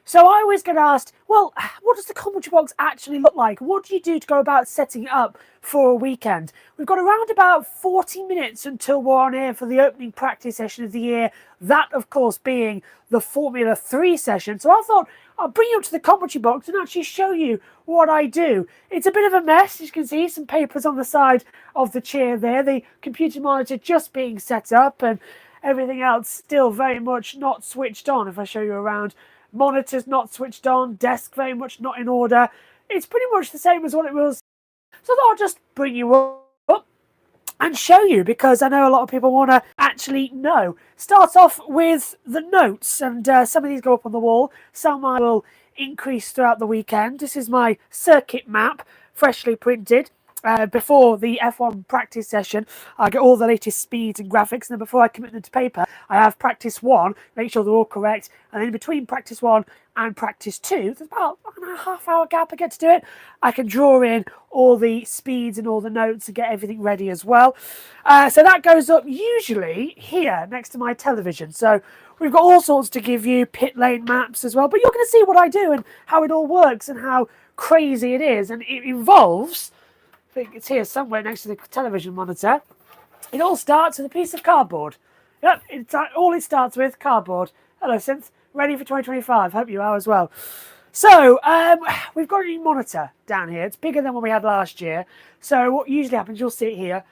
So I always get asked, well, what does the commentary box actually look like? What do you do to go about setting it up for a weekend? We've got around about 40 minutes until we're on air for the opening practice session of the year. That, of course, being the Formula 3 session. So I thought I'll bring you up to the commentary box and actually show you what I do. It's a bit of a mess. As you can see, some papers on the side of the chair there. The computer monitor just being set up and everything else still very much not switched on. If I show you around, monitors not switched on, desk very much not in order. It's pretty much the same as what it was. So I thought I'll just bring you up and show you, because I know a lot of people want to actually know. Start off with the notes, and some of these go up on the wall. Some I will increase throughout the weekend. This is my circuit map, freshly printed. Before the F1 practice session, I get all the latest speeds and graphics, and then before I commit them to paper, I have practice 1, make sure they're all correct, and then between practice 1 and practice 2, there's about a half-hour gap I get to do it. I can draw in all the speeds and all the notes and get everything ready as well. So that goes up usually here next to my television. So we've got all sorts to give you, pit lane maps as well, but you're going to see what I do and how it all works and how crazy it is, and it involves, I think it's here somewhere next to the television monitor. It all starts with a piece of cardboard. Yep, all it starts with, cardboard. Hello, Synth. Ready for 2025. Hope you are as well. So, we've got a new monitor down here. It's bigger than what we had last year. So what usually happens, you'll see it here.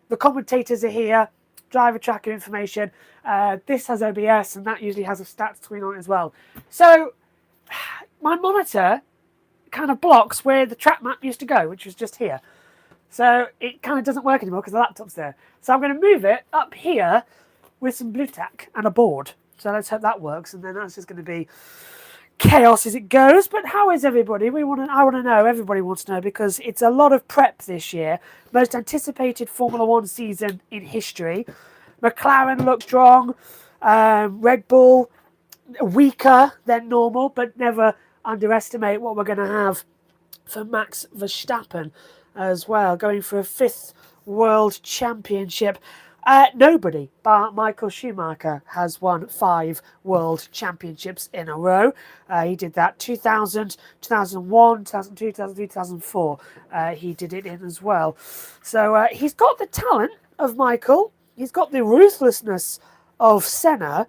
The commentators are here. Driver tracker information. This has OBS, and that usually has a stats screen on it as well. So my monitor kind of blocks where the track map used to go, which was just here. So it kind of doesn't work anymore because the laptop's there. So I'm going to move it up here with some blue tack and a board. So let's hope that works, and then that's just going to be chaos as it goes. But how is everybody? I want to know. Everybody wants to know, because it's a lot of prep this year. Most anticipated Formula 1 season in history. McLaren looked strong. Red Bull weaker than normal, but never underestimate what we're going to have for Max Verstappen as well, going for a 5th World Championship. Nobody but Michael Schumacher has won 5 World Championships in a row. He did that 2000, 2001, 2002, 2003, 2004. He did it in as well. So he's got the talent of Michael. He's got the ruthlessness of Senna.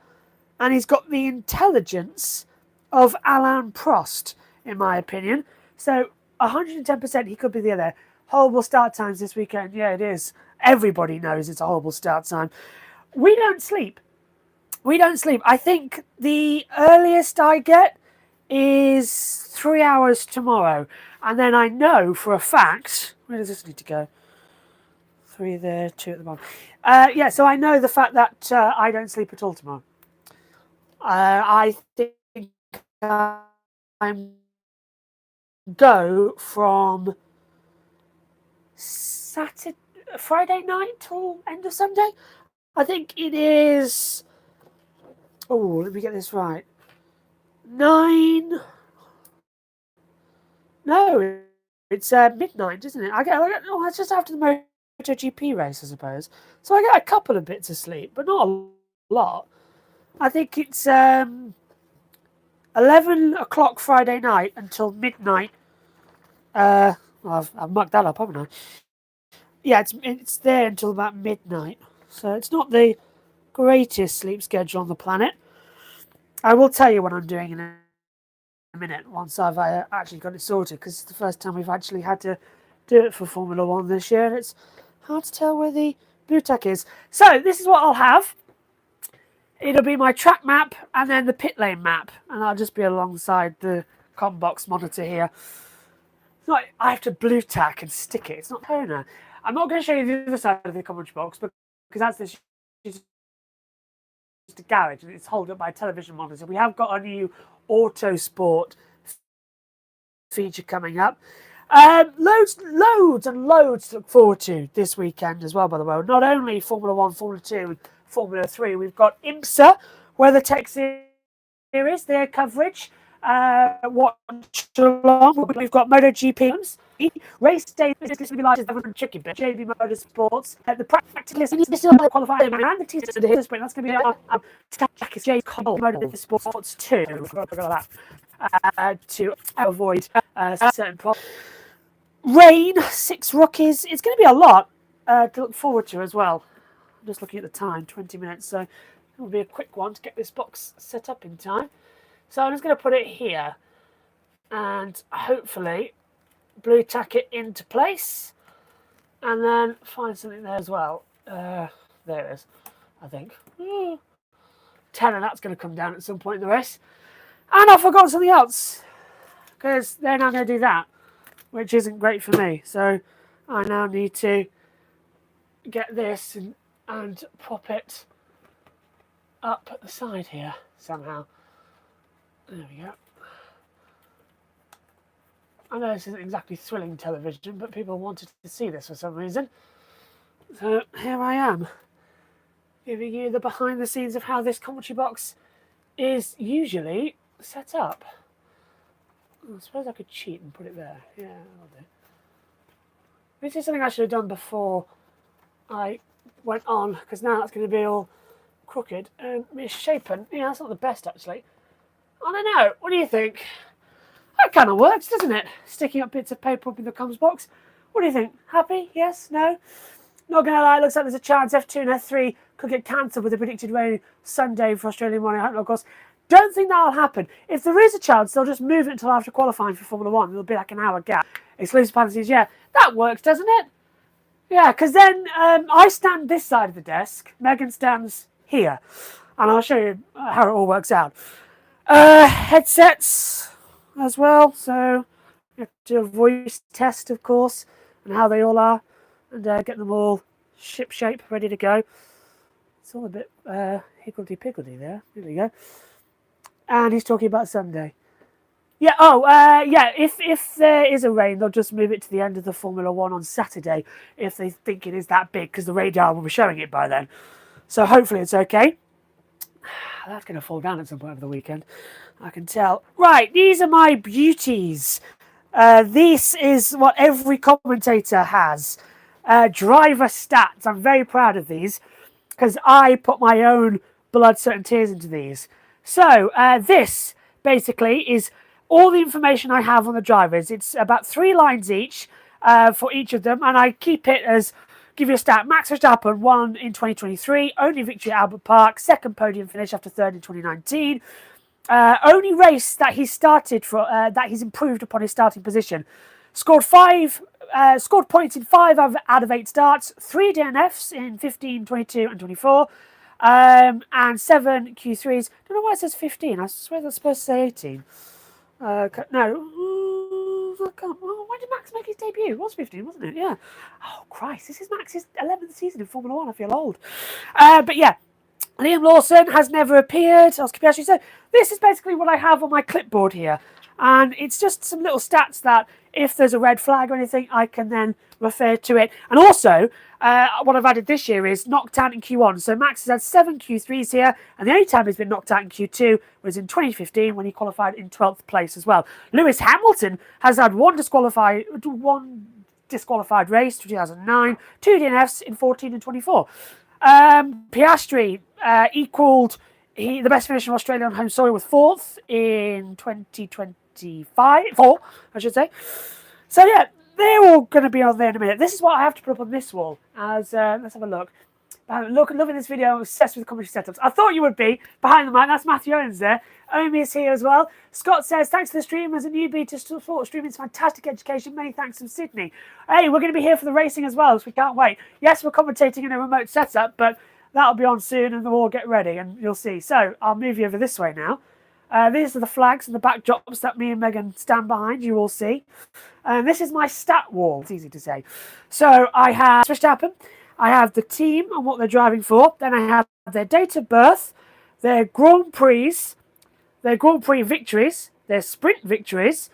And he's got the intelligence of Alain Prost, in my opinion. So 110% he could be the other. Horrible start times this weekend. Yeah, it is. Everybody knows it's a horrible start time. We don't sleep. We don't sleep. I think the earliest I get is 3 hours tomorrow. And then I know for a fact... Where does this need to go? 3 there, 2 at the bottom. Yeah, so I know the fact that I don't sleep at all tomorrow. I think I'm go from Friday night till end of Sunday. I think it is. Oh, let me get this right. 9. No, it's midnight, isn't it? Oh, that's just after the MotoGP race, I suppose. So I get a couple of bits of sleep, but not a lot. I think it's 11 o'clock Friday night until midnight. I've mucked that up, haven't I? Yeah, it's there until about midnight. So it's not the greatest sleep schedule on the planet. I will tell you what I'm doing in a minute once I've actually got it sorted, because it's the first time we've actually had to do it for Formula 1 this year, and it's hard to tell where the blue tack is. So this is what I'll have. It'll be my track map and then the pit lane map, and I'll just be alongside the ComBox monitor here. It's not, I have to blue tack and stick it. It's not toner. I'm not going to show you the other side of the commentary box because that's just a garage and it's holding up by a television monitor. We have got a new Auto Sport feature coming up. Loads and loads to look forward to this weekend as well, by the way. Not only Formula 1, Formula 2, and Formula 3, we've got IMSA, Weather Tech Series, their coverage. Watch along. We've got MotoGP, race day, this will be like a chicken bit. JBMotorsports, the practice list, this is the qualifying and the teaser to the sprint. That's going to be our Motorsports 2. Forgot that. to avoid certain problems. Rain, 6 rookies. It's going to be a lot to look forward to as well. I'm just looking at the time, 20 minutes. So it will be a quick one to get this box set up in time. So I'm just going to put it here and hopefully blue tack it into place and then find something there as well. There it is, I think. 10 and that's going to come down at some point in the race. And I forgot something else because they're now going to do that, which isn't great for me. So I now need to get this and pop it up at the side here somehow. There we go. I know this isn't exactly thrilling television, but people wanted to see this for some reason. So here I am, giving you the behind the scenes of how this commentary box is usually set up. I suppose I could cheat and put it there. Yeah, I'll do. This is something I should have done before I went on, because now that's going to be all crooked and misshapen. Yeah, that's not the best, actually. I don't know. What do you think? That kind of works, doesn't it? Sticking up bits of paper up in the comms box. What do you think? Happy? Yes? No? Not going to lie, it looks like there's a chance F2 and F3 could get cancelled with the predicted rain Sunday for Australian morning. Of course, don't think that'll happen. If there is a chance, they'll just move it until after qualifying for Formula 1. It'll be like an hour gap. Exclusive policies, yeah. That works, doesn't it? Yeah, because then I stand this side of the desk. Megan stands here. And I'll show you how it all works out. Headsets as well. So you have to do a voice test, of course, and how they all are. And get them all ship-shape, ready to go. It's all a bit higgledy-piggledy there. There we go. And he's talking about Sunday. Yeah, yeah, if there is a rain, they'll just move it to the end of the Formula 1 on Saturday if they think it is that big, because the radar will be showing it by then. So hopefully it's okay. That's going to fall down at some point over the weekend, I can tell. Right, these are my beauties. This is what every commentator has. Driver stats. I'm very proud of these because I put my own blood, sweat and tears into these. So this basically is all the information I have on the drivers. It's about 3 lines each for each of them, and I keep it as, give you a stat, Max Verstappen won in 2023, only victory at Albert Park, 2nd podium finish after 3rd in 2019. Only race that he started for that he's improved upon his starting position. Scored points in 5 out of 8 starts, 3 DNFs in 15, 22 and 24, and 7 Q3s. I don't know why it says 15. I swear that's supposed to say 18. No. I can't. Oh, when did Max make his debut? It was 15, wasn't it? Yeah. Oh, Christ. This is Max's 11th season in Formula 1. I feel old. But yeah. Liam Lawson has never appeared. Oscar Piastri. So this is basically what I have on my clipboard here. And it's just some little stats that if there's a red flag or anything, I can then refer to it. And also, what I've added this year is knocked out in Q1. So Max has had 7 Q3s here, and the only time he's been knocked out in Q2 was in 2015 when he qualified in 12th place as well. Lewis Hamilton has had one disqualified race, 2009, 2 DNFs in 14 and 24. Piastri equalled the best finish in Australia on home soil with 4th in 2024, I should say. So yeah, they're all going to be on there in a minute. This is what I have to put up on this wall. As let's have a look. Loving this video. I'm obsessed with commentary setups. I thought you would be. Behind the mic, that's Matthew Owens there. Omi is here as well. Scott says, thanks to the stream. As a newbie to sport streaming, it's fantastic education. Many thanks from Sydney. Hey, we're going to be here for the racing as well, so we can't wait. Yes, we're commentating in a remote setup, but that'll be on soon and we'll all get ready and you'll see. So I'll move you over this way now. These are the flags and the backdrops that me and Megan stand behind, you will see. And this is my stat wall, it's easy to say. So I have Verstappen, I have the team and what they're driving for, then I have their date of birth, their Grand Prix victories, their sprint victories,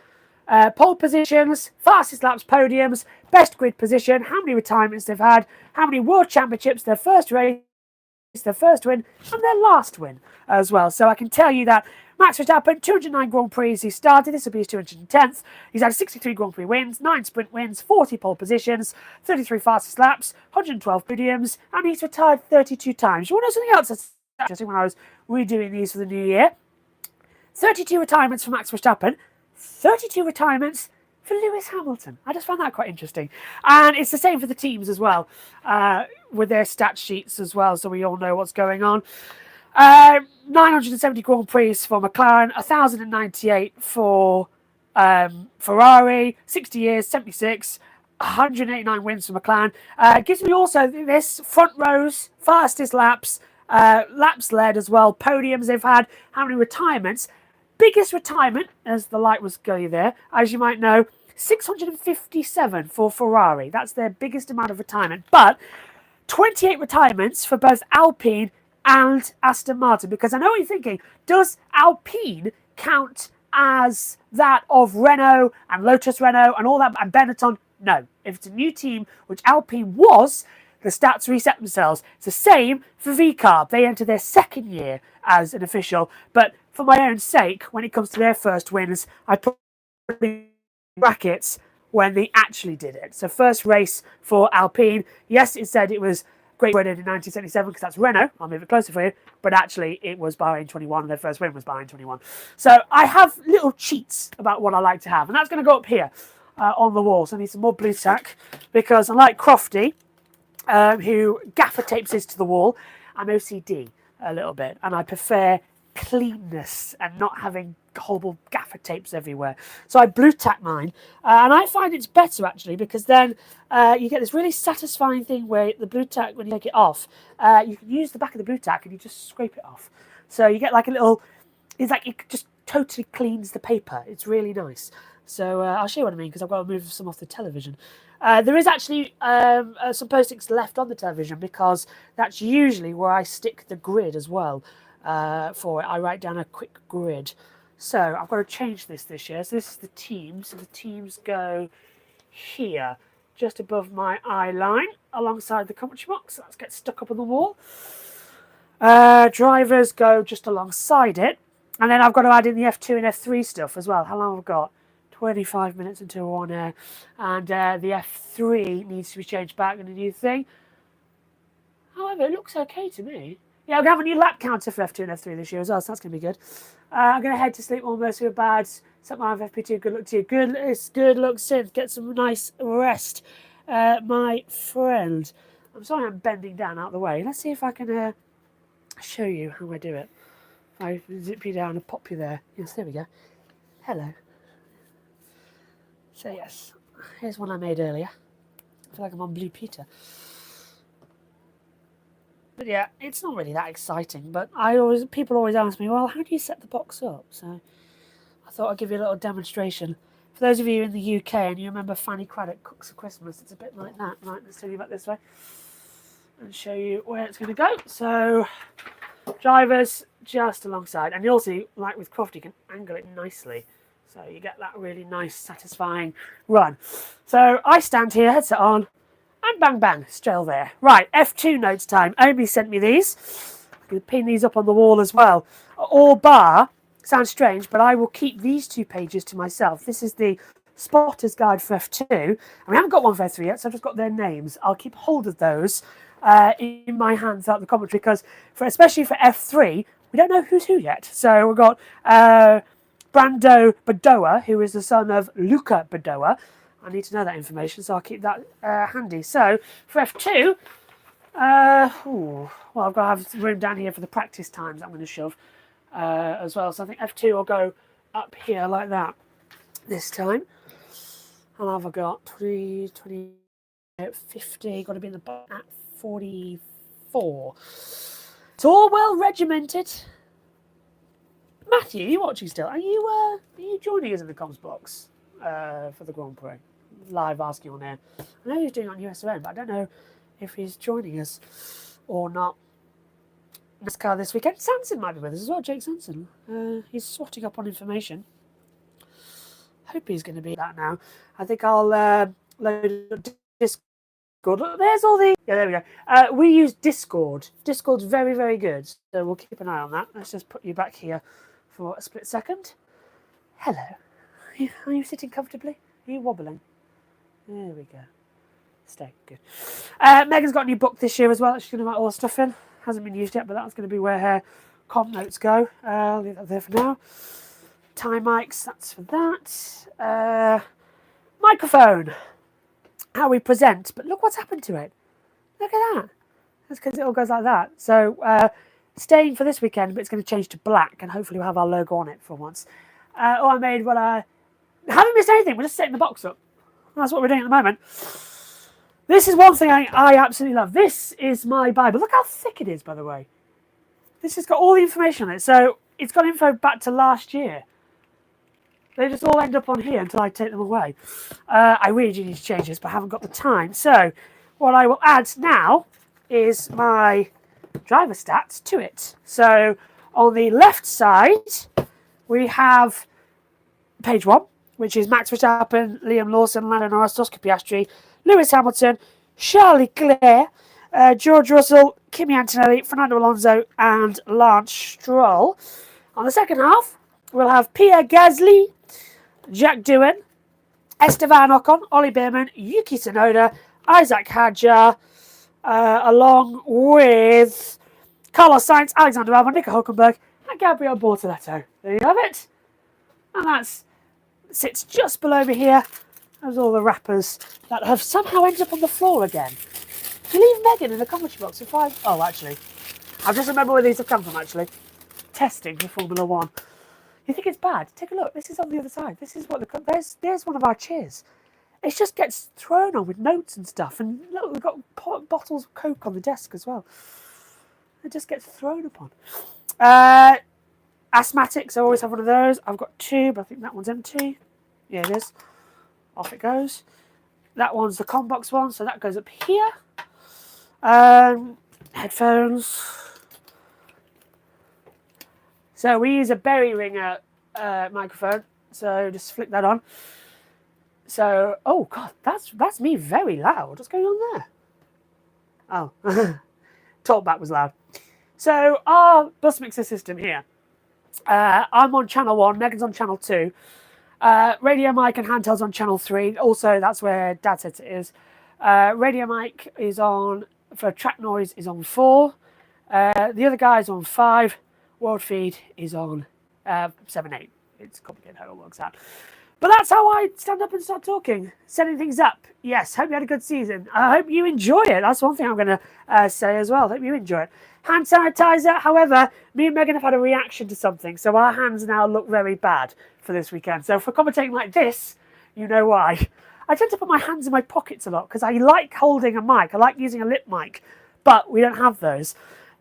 pole positions, fastest laps, podiums, best grid position, how many retirements they've had, how many world championships, their first race, their first win, and their last win as well. So I can tell you that Max Verstappen, 209 Grand Prix he started. This will be his 210th. He's had 63 Grand Prix wins, 9 sprint wins, 40 pole positions, 33 fastest laps, 112 podiums, and he's retired 32 times. You want to know something else that's interesting when I was redoing these for the new year? 32 retirements for Max Verstappen, 32 retirements for Lewis Hamilton. I just found that quite interesting. And it's the same for the teams as well, with their stat sheets as well, so we all know what's going on. 970 Grand Prix for McLaren, 1,098 for Ferrari, 60 years, 76, 189 wins for McLaren. Gives me also this front rows, fastest laps, laps led as well, podiums they've had, how many retirements. Biggest retirement, as the light was going there, as you might know, 657 for Ferrari. That's their biggest amount of retirement. But 28 retirements for both Alpine and Aston Martin. Because I know what you're thinking, does Alpine count as that of Renault and Lotus Renault and all that, and Benetton? No. If it's a new team, which Alpine was, the stats reset themselves. It's the same for VCarb. They enter their second year as an official. But for my own sake, when it comes to their first wins, I put in brackets when they actually did it. So first race for Alpine. Yes, it said it was Great Britain in 1977 because that's Renault. I'll move it closer for you. But actually, it was Bahrain 21. And their first win was Bahrain 21. So I have little cheats about what I like to have. And that's going to go up here on the wall. So I need some more blue tack because unlike Crofty, who gaffer tapes his to the wall, I'm OCD a little bit. And I prefer cleanness and not having horrible gaffer tapes everywhere. So I blue tack mine, and I find it's better actually because then you get this really satisfying thing where the blue tack, when you take it off, you can use the back of the blue tack and you just scrape it off. So you get like a little, it's like it just totally cleans the paper. It's really nice. So I'll show you what I mean because I've got to move some off the television. There is actually some post-its left on the television because that's usually where I stick the grid as well. For it, I write down a quick grid. So I've got to change this year. So this is the teams. So the teams go here, just above my eye line, alongside the commentary box. Let's get stuck up on the wall. Drivers go just alongside it. And then I've got to add in the F2 and F3 stuff as well. How long have I got? 25 minutes until we're on air. And the F3 needs to be changed back in a new thing. However, it looks okay to me. Yeah, I'm going to have a new lap counter for F2 and F3 this year as well, so that's going to be good. I'm going to head to sleep almost with a bad set my FP2. Good luck to you. Good luck, Synth. Get some nice rest, my friend. I'm sorry I'm bending down out of the way. Let's see if I can show you how I do it. If I zip you down and pop you there. Yes, there we go. Hello. So yes, here's one I made earlier. I feel like I'm on Blue Peter. But yeah, it's not really that exciting. But people always ask me, well, how do you set the box up? So I thought I'd give you a little demonstration. For those of you in the UK and you remember Fanny Craddock Cooks for Christmas, it's a bit like that. Right, let's turn you back this way and show you where it's going to go. So drivers just alongside, and you also, like with Croft, you can angle it nicely. So you get that really nice, satisfying run. So I stand here, headset on, and bang, bang, still there. Right, F2 notes time. Omi sent me these. I'm going to pin these up on the wall as well. All bar, sounds strange, but I will keep these 2 pages to myself. This is the Spotter's Guide for F2. And we haven't got one for F3 yet, so I've just got their names. I'll keep hold of those in my hands throughout the commentary, because especially for F3, we don't know who's who yet. So we've got Brando Badoa, who is the son of Luca Badoa. I need to know that information, so I'll keep that handy. So for F2, well, I've got to have room down here for the practice times I'm going to shove as well. So I think F2 will go up here like that this time. And I've got 20, 50, got to be in the bottom at 44. It's all well regimented. Matthew, are you watching still? Are you joining us in the comms box for the Grand Prix? Live asking on air. I know he's doing it on USON, but I don't know if he's joining us or not. NASCAR this weekend. Sanson might be with us as well, Jake Sanson. He's swatting up on information. Hope he's going to be that now. I think I'll load Discord. There's all the... Yeah, there we go. We use Discord. Discord's very, very good. So we'll keep an eye on that. Let's just put you back here for a split second. Hello. Are you sitting comfortably? Are you wobbling? There we go. Stay. Good. Megan's got a new book this year as well. She's going to write all the stuff in. Hasn't been used yet, but that's going to be where her comp notes go. I'll leave that there for now. Time mics, that's for that. Microphone, how we present. But look what's happened to it. Look at that. That's because it all goes like that. So staying for this weekend, but it's going to change to black, and hopefully we'll have our logo on it for once. All I made, well, I haven't missed anything. We're just setting the box up. That's what we're doing at the moment. This is one thing I absolutely love. This is my Bible. Look how thick it is, by the way. This has got all the information on it. So it's got info back to last year. They just all end up on here until I take them away. I really do need to change this, but I haven't got the time. So what I will add now is my driver stats to it. So on the left side, we have page 1, which is Max Verstappen, Liam Lawson, Lando Norris, Oscar Piastri, Lewis Hamilton, Charles Leclerc, George Russell, Kimi Antonelli, Fernando Alonso, and Lance Stroll. On the second half, we'll have Pierre Gasly, Jack Doohan, Esteban Ocon, Ollie Bearman, Yuki Tsunoda, Isaac Hadjar, along with Carlos Sainz, Alexander Albon, Nico Hulkenberg, and Gabriel Bortoletto. There you have it. And that sits just below me here. There's all the wrappers that have somehow ended up on the floor again. Leave Megan in the commentary box if I... Oh, actually. I just remember where these have come from, actually. Testing for Formula 1. You think it's bad? Take a look. This is on the other side. This is what there's one of our chairs. It just gets thrown on with notes and stuff. And look, we've got bottles of Coke on the desk as well. It just gets thrown upon. Asthmatics, I always have one of those. I've got 2, but I think that one's empty. Yeah, it is. Off it goes. That one's the ComBox one, so that goes up here. Headphones. So we use a berry ringer microphone. So just flick that on. So, oh God, that's me very loud. What's going on there? Oh, talkback was loud. So our bus mixer system here. I'm on channel 1, Megan's on channel 2. Radio mic and handhelds on channel 3. Also, that's where Dad said it is. Radio mic is on, for track noise, is on 4. The other guy is on 5. World feed is on 7, 8. It's complicated how it works out. But that's how I stand up and start talking, setting things up. Yes, hope you had a good season. I hope you enjoy it. That's one thing I'm going to say as well. Hope you enjoy it. Hand sanitizer, however, me and Megan have had a reaction to something, so our hands now look very bad for this weekend. So if we're commentating like this, you know why. I tend to put my hands in my pockets a lot because I like holding a mic. I like using a lip mic, but we don't have those.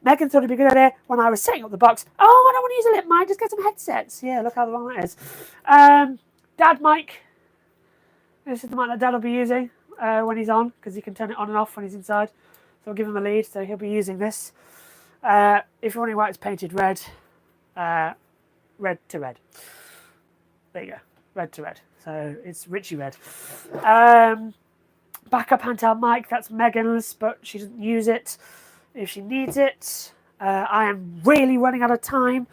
Megan thought it'd be a good idea when I was setting up the box. Oh, I don't want to use a lip mic, just get some headsets. Yeah, look how long that is. Dad mic. This is the mic that Dad will be using when he's on, because he can turn it on and off when he's inside. So I'll give him a lead, so he'll be using this. If you're wondering why it's painted red, red to red. There you go, red to red. So it's Richie red. Backup handheld mic, that's Megan's, but she doesn't use it if she needs it. I am really running out of time.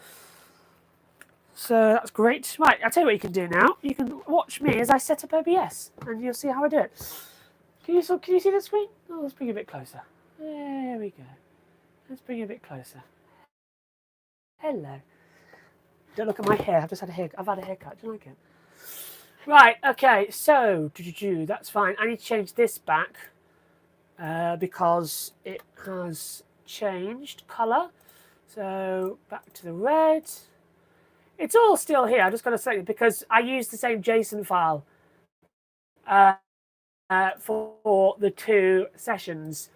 So that's great. Right, I'll tell you what you can do now. You can watch me as I set up OBS, and you'll see how I do it. Can you see the screen? Oh, let's bring it a bit closer. There we go. Let's bring it a bit closer. Hello. Don't look at my hair. I've had a haircut. Do you like it? Right, okay, so that's fine. I need to change this back because it has changed colour. So back to the red. It's all still here. I'm just going to say it because I used the same JSON file for the 2 sessions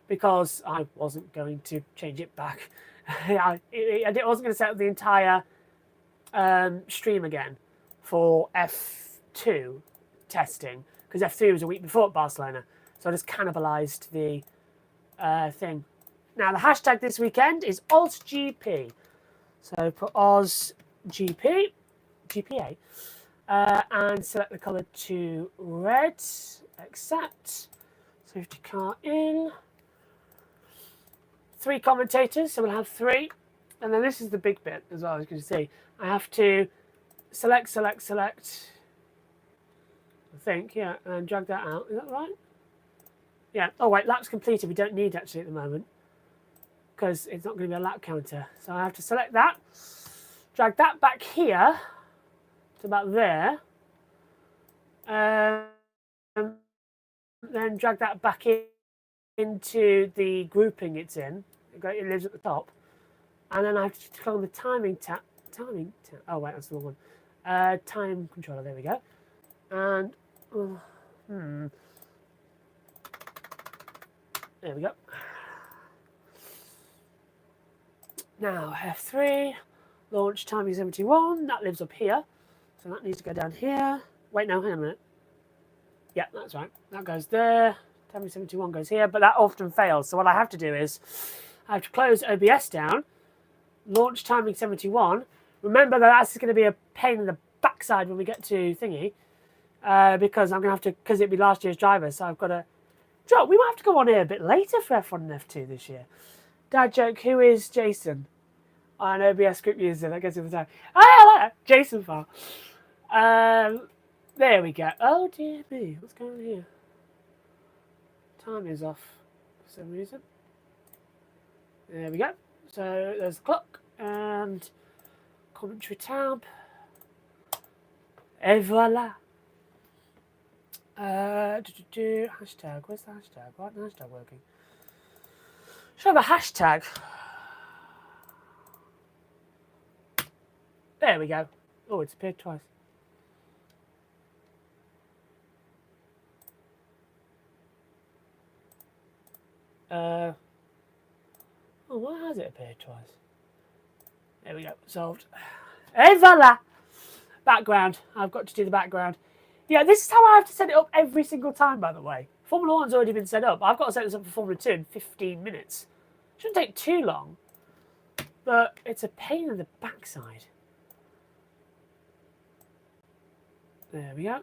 because I wasn't going to change it back. I wasn't going to set up the entire stream again for F2 testing because F3 was a week before at Barcelona. So I just cannibalized the thing. Now the hashtag this weekend is OzGP. So put OzGP, GPA, and select the colour to red. Accept. Safety car in. 3 commentators, so we'll have 3. And then this is the big bit as well, as you can see. I have to select. I think, yeah, and drag that out. Is that right? Yeah. Oh, wait, lap's completed. We don't need actually at the moment because it's not going to be a lap counter. So I have to select that, drag that back here, to about there. Then drag that back into the grouping it's in. It lives at the top. And then I have to click on the timing tab. Oh, wait, that's the wrong one. Time controller, there we go. And, there we go. Now, F3, launch timing 71. That lives up here. So that needs to go down here. Wait, no, hang on a minute. Yeah, that's right. That goes there. Timing 71 goes here, but that often fails. So what I have to do is I have to close OBS down, launch timing 71. Remember that that's going to be a pain in the backside when we get to thingy, because I'm going to have to, because it'd be last year's driver, so I've got to, we might have to go on here a bit later for F1 and F2 this year. Dad joke, who is Jason? I'm an OBS script user, that goes over time. Oh, yeah, I like that. Jason file. There we go. Oh, dear me. What's going on here? Time is off for some reason. There we go. So there's the clock and commentary tab. Et voila. Hashtag. Where's the hashtag? Why isn't the hashtag working? Should I have a hashtag? There we go. Oh, it's appeared twice. Oh, why has it appeared twice? There we go. Solved. Et voila! Background. I've got to do the background. Yeah, this is how I have to set it up every single time, by the way. Formula 1's already been set up. I've got to set this up for Formula 2 in 15 minutes. Shouldn't take too long, but it's a pain in the backside. There we go.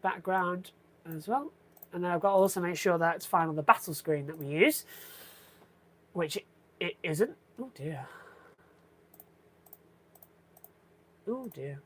Background as well. And then I've got to also make sure that it's fine on the battle screen that we use, which it isn't. Oh dear. Oh dear.